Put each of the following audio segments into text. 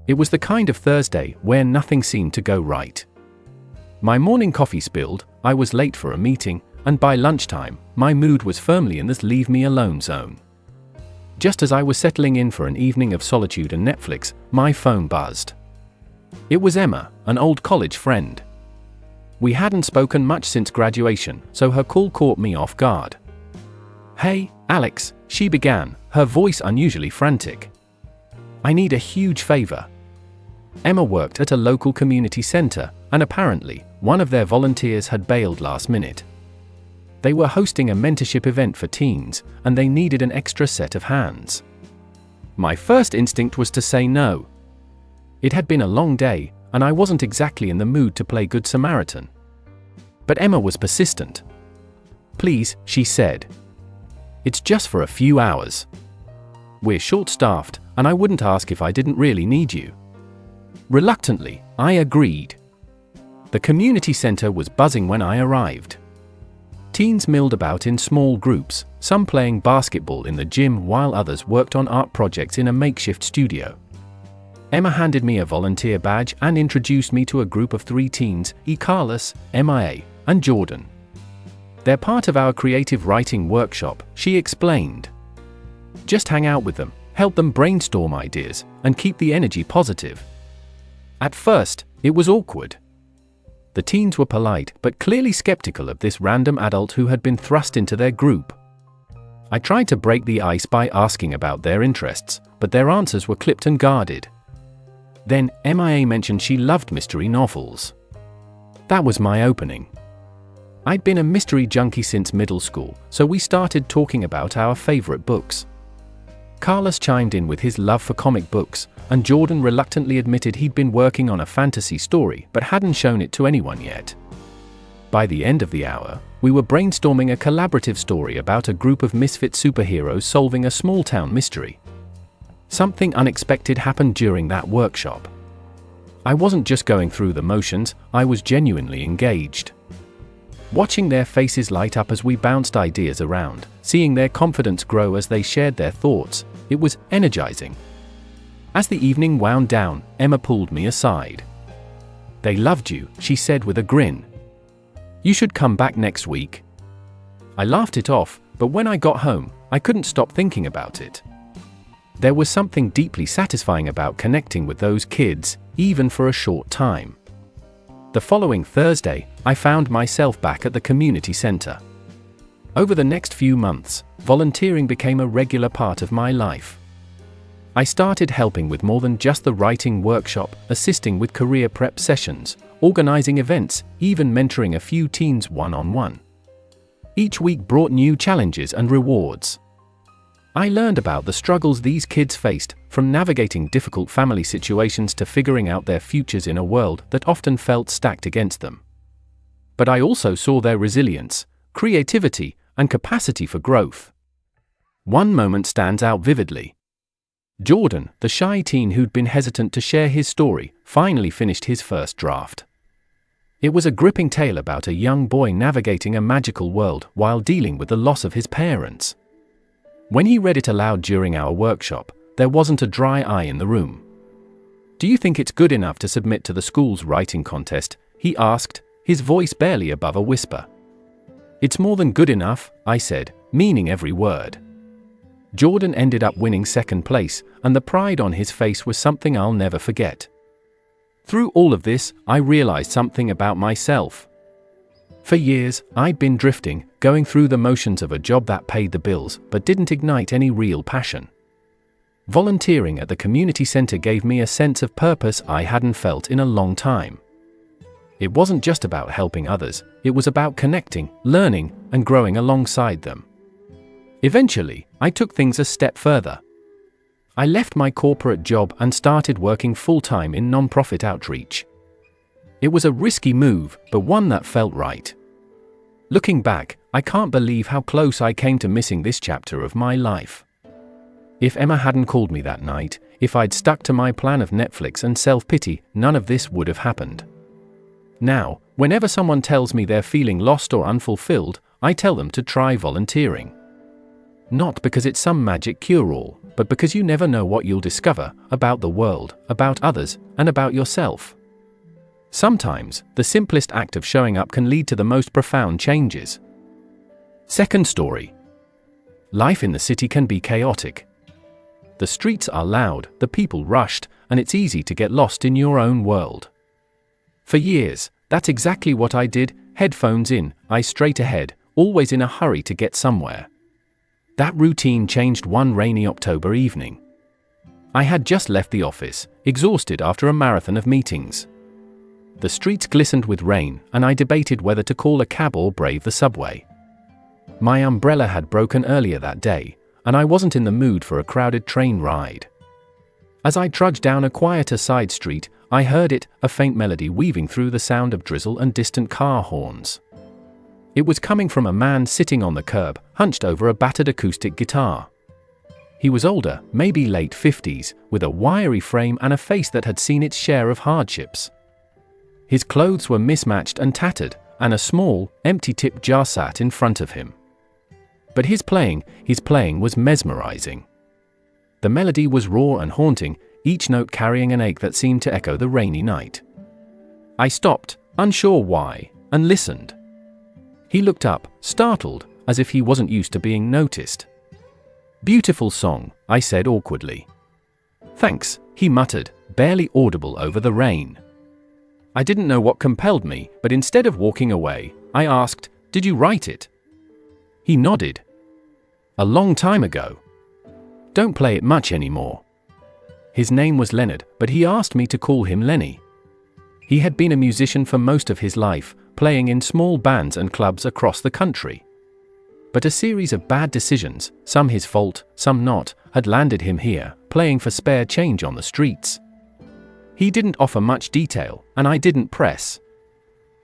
It was the kind of Thursday where nothing seemed to go right. My morning coffee spilled, I was late for a meeting, and by lunchtime, my mood was firmly in the leave me alone zone. Just as I was settling in for an evening of solitude and Netflix, my phone buzzed. It was Emma, an old college friend. We hadn't spoken much since graduation, so her call caught me off guard. "Hey, Alex," she began, her voice unusually frantic. "I need a huge favor." Emma worked at a local community center, and apparently, one of their volunteers had bailed last minute. They were hosting a mentorship event for teens, and they needed an extra set of hands. My first instinct was to say no. It had been a long day, and I wasn't exactly in the mood to play Good Samaritan. But Emma was persistent. "Please," she said. "It's just for a few hours. We're short-staffed, and I wouldn't ask if I didn't really need you." Reluctantly, I agreed. The community center was buzzing when I arrived. Teens milled about in small groups, some playing basketball in the gym while others worked on art projects in a makeshift studio. Emma handed me a volunteer badge and introduced me to a group of 3 teens, Carlos, MIA, and Jordan. "They're part of our creative writing workshop," she explained. "Just hang out with them, help them brainstorm ideas, and keep the energy positive." At first, it was awkward. The teens were polite but clearly skeptical of this random adult who had been thrust into their group. I tried to break the ice by asking about their interests, but their answers were clipped and guarded. Then, MIA mentioned she loved mystery novels. That was my opening. I'd been a mystery junkie since middle school, so we started talking about our favorite books. Carlos chimed in with his love for comic books, and Jordan reluctantly admitted he'd been working on a fantasy story but hadn't shown it to anyone yet. By the end of the hour, we were brainstorming a collaborative story about a group of misfit superheroes solving a small-town mystery. Something unexpected happened during that workshop. I wasn't just going through the motions, I was genuinely engaged. Watching their faces light up as we bounced ideas around, seeing their confidence grow as they shared their thoughts, it was energizing. As the evening wound down, Emma pulled me aside. "They loved you," she said with a grin. "You should come back next week." I laughed it off, but when I got home, I couldn't stop thinking about it. There was something deeply satisfying about connecting with those kids, even for a short time. The following Thursday, I found myself back at the community center. Over the next few months, volunteering became a regular part of my life. I started helping with more than just the writing workshop, assisting with career prep sessions, organizing events, even mentoring a few teens one-on-one. Each week brought new challenges and rewards. I learned about the struggles these kids faced, from navigating difficult family situations to figuring out their futures in a world that often felt stacked against them. But I also saw their resilience, creativity, and capacity for growth. One moment stands out vividly. Jordan, the shy teen who'd been hesitant to share his story, finally finished his first draft. It was a gripping tale about a young boy navigating a magical world while dealing with the loss of his parents. When he read it aloud during our workshop, there wasn't a dry eye in the room. "Do you think it's good enough to submit to the school's writing contest?" he asked, his voice barely above a whisper. "It's more than good enough," I said, meaning every word. Jordan ended up winning second place, and the pride on his face was something I'll never forget. Through all of this, I realized something about myself. For years, I'd been drifting, going through the motions of a job that paid the bills but didn't ignite any real passion. Volunteering at the community center gave me a sense of purpose I hadn't felt in a long time. It wasn't just about helping others, it was about connecting, learning, and growing alongside them. Eventually, I took things a step further. I left my corporate job and started working full-time in nonprofit outreach. It was a risky move, but one that felt right. Looking back, I can't believe how close I came to missing this chapter of my life. If Emma hadn't called me that night, if I'd stuck to my plan of Netflix and self-pity, none of this would have happened. Now, whenever someone tells me they're feeling lost or unfulfilled, I tell them to try volunteering. Not because it's some magic cure-all, but because you never know what you'll discover about the world, about others, and about yourself. Sometimes, the simplest act of showing up can lead to the most profound changes. Second story. Life in the city can be chaotic. The streets are loud, the people rushed, and it's easy to get lost in your own world. For years, that's exactly what I did, headphones in, eyes straight ahead, always in a hurry to get somewhere. That routine changed one rainy October evening. I had just left the office, exhausted after a marathon of meetings. The streets glistened with rain, and I debated whether to call a cab or brave the subway. My umbrella had broken earlier that day, and I wasn't in the mood for a crowded train ride. As I trudged down a quieter side street, I heard it, a faint melody weaving through the sound of drizzle and distant car horns. It was coming from a man sitting on the curb, hunched over a battered acoustic guitar. He was older, maybe late 50s, with a wiry frame and a face that had seen its share of hardships. His clothes were mismatched and tattered, and a small, empty tip jar sat in front of him. But his playing was mesmerizing. The melody was raw and haunting, each note carrying an ache that seemed to echo the rainy night. I stopped, unsure why, and listened. He looked up, startled, as if he wasn't used to being noticed. "Beautiful song," I said awkwardly. "Thanks," he muttered, barely audible over the rain. I didn't know what compelled me, but instead of walking away, I asked, "Did you write it?" He nodded. "A long time ago. Don't play it much anymore." His name was Leonard, but he asked me to call him Lenny. He had been a musician for most of his life, playing in small bands and clubs across the country. But a series of bad decisions, some his fault, some not, had landed him here, playing for spare change on the streets. He didn't offer much detail, and I didn't press.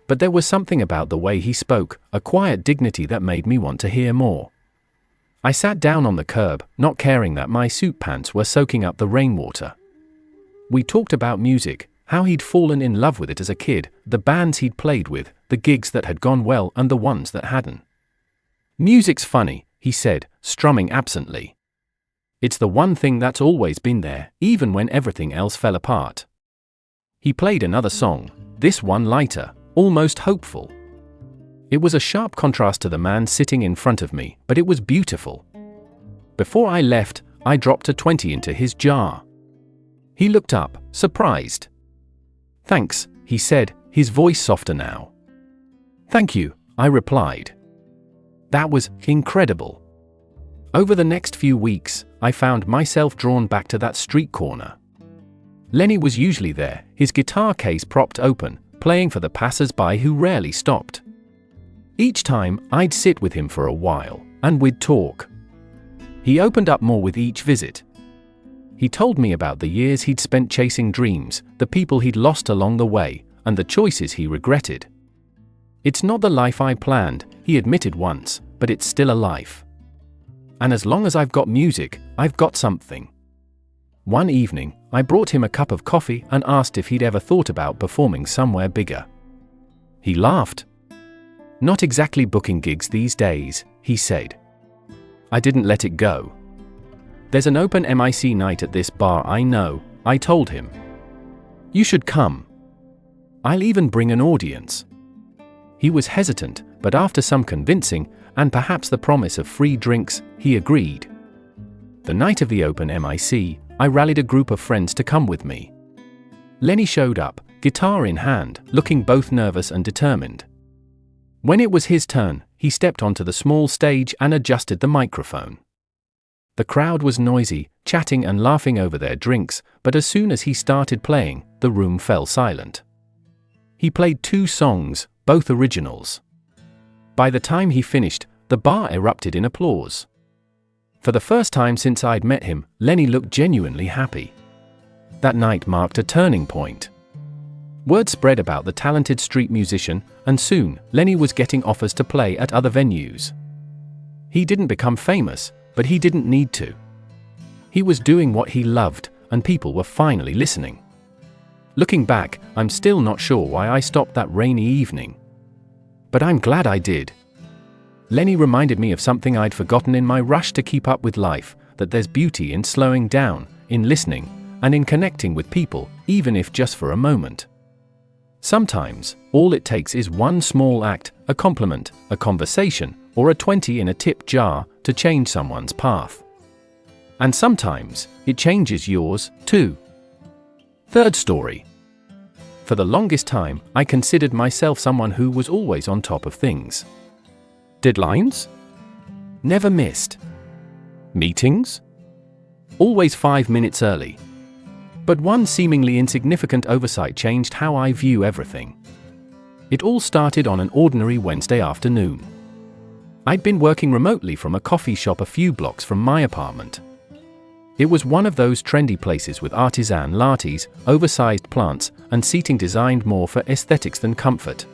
But there was something about the way he spoke, a quiet dignity that made me want to hear more. I sat down on the curb, not caring that my suit pants were soaking up the rainwater. We talked about music, how he'd fallen in love with it as a kid, the bands he'd played with, the gigs that had gone well and the ones that hadn't. "Music's funny," he said, strumming absently. "It's the one thing that's always been there, even when everything else fell apart." He played another song, this one lighter, almost hopeful. It was a sharp contrast to the man sitting in front of me, but it was beautiful. Before I left, I dropped a 20 into his jar. He looked up, surprised. "Thanks," he said, his voice softer now. "Thank you," I replied. That was incredible. Over the next few weeks, I found myself drawn back to that street corner. Lenny was usually there, his guitar case propped open, playing for the passers-by who rarely stopped. Each time, I'd sit with him for a while, and we'd talk. He opened up more with each visit. He told me about the years he'd spent chasing dreams, the people he'd lost along the way, and the choices he regretted. "It's not the life I planned," he admitted once, "but it's still a life. And as long as I've got music, I've got something." One evening, I brought him a cup of coffee and asked if he'd ever thought about performing somewhere bigger. He laughed. "Not exactly booking gigs these days," he said. I didn't let it go. "There's an open mic night at this bar I know," I told him. "You should come. I'll even bring an audience." He was hesitant, but after some convincing, and perhaps the promise of free drinks, he agreed. The night of the open mic, I rallied a group of friends to come with me. Lenny showed up, guitar in hand, looking both nervous and determined. When it was his turn, he stepped onto the small stage and adjusted the microphone. The crowd was noisy, chatting and laughing over their drinks, but as soon as he started playing, the room fell silent. He played 2 songs, both originals. By the time he finished, the bar erupted in applause. For the first time since I'd met him, Lenny looked genuinely happy. That night marked a turning point. Word spread about the talented street musician, and soon, Lenny was getting offers to play at other venues. He didn't become famous, but he didn't need to. He was doing what he loved, and people were finally listening. Looking back, I'm still not sure why I stopped that rainy evening. But I'm glad I did. Lenny reminded me of something I'd forgotten in my rush to keep up with life, that there's beauty in slowing down, in listening, and in connecting with people, even if just for a moment. Sometimes, all it takes is one small act, a compliment, a conversation, or a 20 in a tip jar, to change someone's path. And sometimes, it changes yours, too. Third story. For the longest time, I considered myself someone who was always on top of things. Deadlines? Never missed. Meetings? Always 5 minutes early. But one seemingly insignificant oversight changed how I view everything. It all started on an ordinary Wednesday afternoon. I'd been working remotely from a coffee shop a few blocks from my apartment. It was one of those trendy places with artisan lattes, oversized plants, and seating designed more for aesthetics than comfort.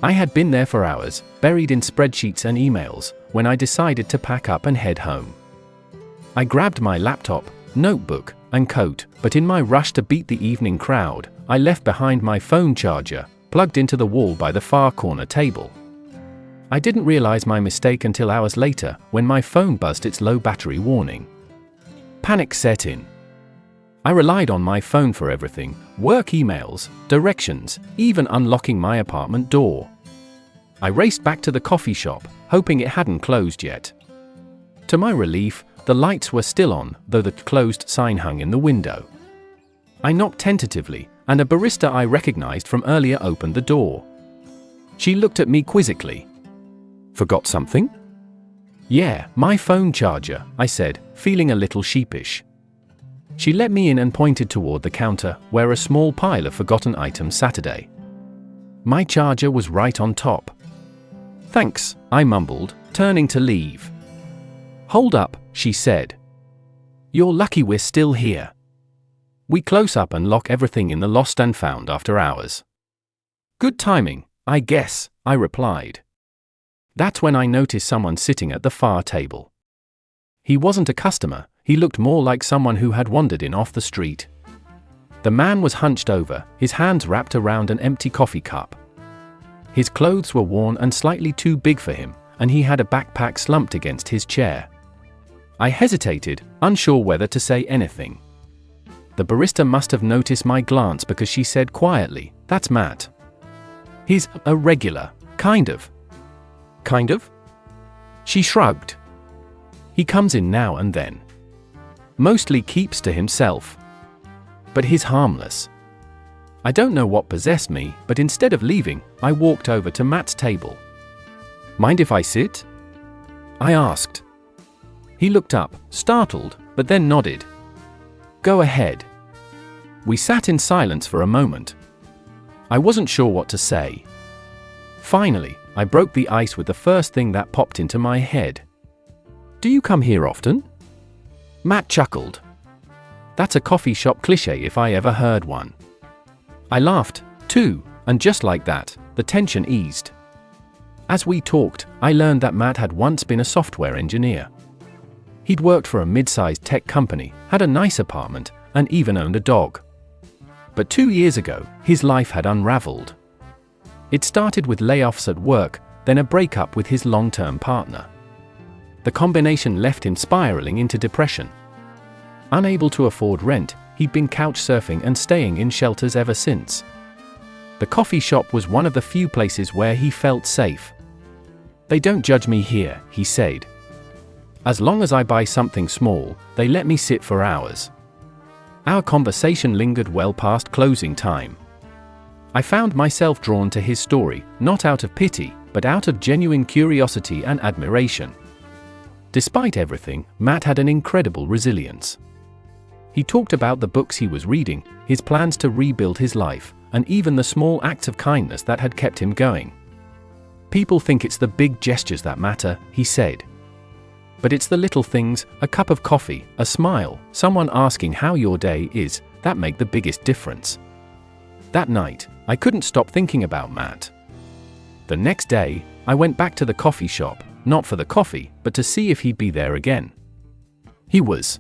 I had been there for hours, buried in spreadsheets and emails, when I decided to pack up and head home. I grabbed my laptop, notebook, and coat, but in my rush to beat the evening crowd, I left behind my phone charger, plugged into the wall by the far corner table. I didn't realize my mistake until hours later, when my phone buzzed its low battery warning. Panic set in. I relied on my phone for everything: work emails, directions, even unlocking my apartment door. I raced back to the coffee shop, hoping it hadn't closed yet. To my relief, the lights were still on, though the closed sign hung in the window. I knocked tentatively, and a barista I recognized from earlier opened the door. She looked at me quizzically. "Forgot something?" "Yeah, my phone charger," I said, feeling a little sheepish. She let me in and pointed toward the counter, where a small pile of forgotten items sat. My charger was right on top. "Thanks," I mumbled, turning to leave. "Hold up," she said. "You're lucky we're still here. We close up and lock everything in the lost and found after hours." "Good timing, I guess," I replied. That's when I noticed someone sitting at the far table. He wasn't a customer, he looked more like someone who had wandered in off the street. The man was hunched over, his hands wrapped around an empty coffee cup. His clothes were worn and slightly too big for him, and he had a backpack slumped against his chair. I hesitated, unsure whether to say anything. The barista must have noticed my glance because she said quietly, "That's Matt. He's a regular, kind of." "Kind of?" She shrugged. "He comes in now and then. Mostly keeps to himself. But he's harmless." I don't know what possessed me, but instead of leaving, I walked over to Matt's table. "Mind if I sit?" I asked. He looked up, startled, but then nodded. "Go ahead." We sat in silence for a moment. I wasn't sure what to say. Finally, I broke the ice with the first thing that popped into my head. "Do you come here often?" Matt chuckled. "That's a coffee shop cliché if I ever heard one." I laughed, too, and just like that, the tension eased. As we talked, I learned that Matt had once been a software engineer. He'd worked for a mid-sized tech company, had a nice apartment, and even owned a dog. But 2 years ago, his life had unraveled. It started with layoffs at work, then a breakup with his long-term partner. The combination left him spiraling into depression. Unable to afford rent, he'd been couch surfing and staying in shelters ever since. The coffee shop was one of the few places where he felt safe. "They don't judge me here," he said. "As long as I buy something small, they let me sit for hours." Our conversation lingered well past closing time. I found myself drawn to his story, not out of pity, but out of genuine curiosity and admiration. Despite everything, Matt had an incredible resilience. He talked about the books he was reading, his plans to rebuild his life, and even the small acts of kindness that had kept him going. "People think it's the big gestures that matter," he said. "But it's the little things, a cup of coffee, a smile, someone asking how your day is, that make the biggest difference." That night, I couldn't stop thinking about Matt. The next day, I went back to the coffee shop, not for the coffee, but to see if he'd be there again. He was.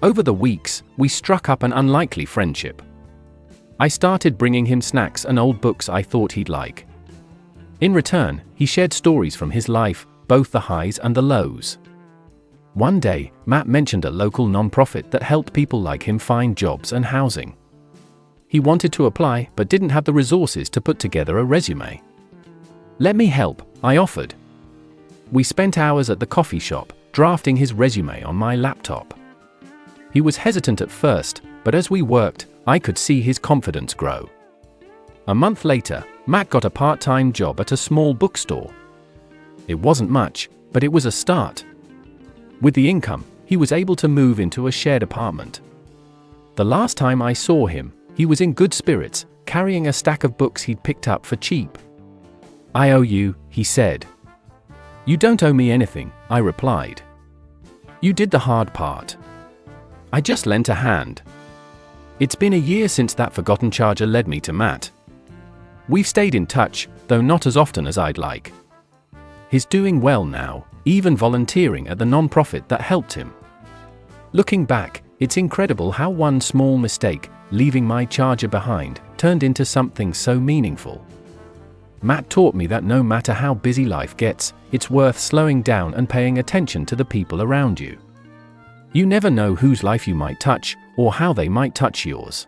Over the weeks, we struck up an unlikely friendship. I started bringing him snacks and old books I thought he'd like. In return, he shared stories from his life, both the highs and the lows. One day, Matt mentioned a local nonprofit that helped people like him find jobs and housing. He wanted to apply, but didn't have the resources to put together a resume. "Let me help," I offered. We spent hours at the coffee shop, drafting his resume on my laptop. He was hesitant at first, but as we worked, I could see his confidence grow. A month later, Matt got a part-time job at a small bookstore. It wasn't much, but it was a start. With the income, he was able to move into a shared apartment. The last time I saw him, he was in good spirits, carrying a stack of books he'd picked up for cheap. "I owe you," he said. "You don't owe me anything," I replied. "You did the hard part. I just lent a hand." It's been a year since that forgotten charger led me to Matt. We've stayed in touch, though not as often as I'd like. He's doing well now, even volunteering at the nonprofit that helped him. Looking back, it's incredible how one small mistake, leaving my charger behind, turned into something so meaningful. Matt taught me that no matter how busy life gets, it's worth slowing down and paying attention to the people around you. You never know whose life you might touch, or how they might touch yours.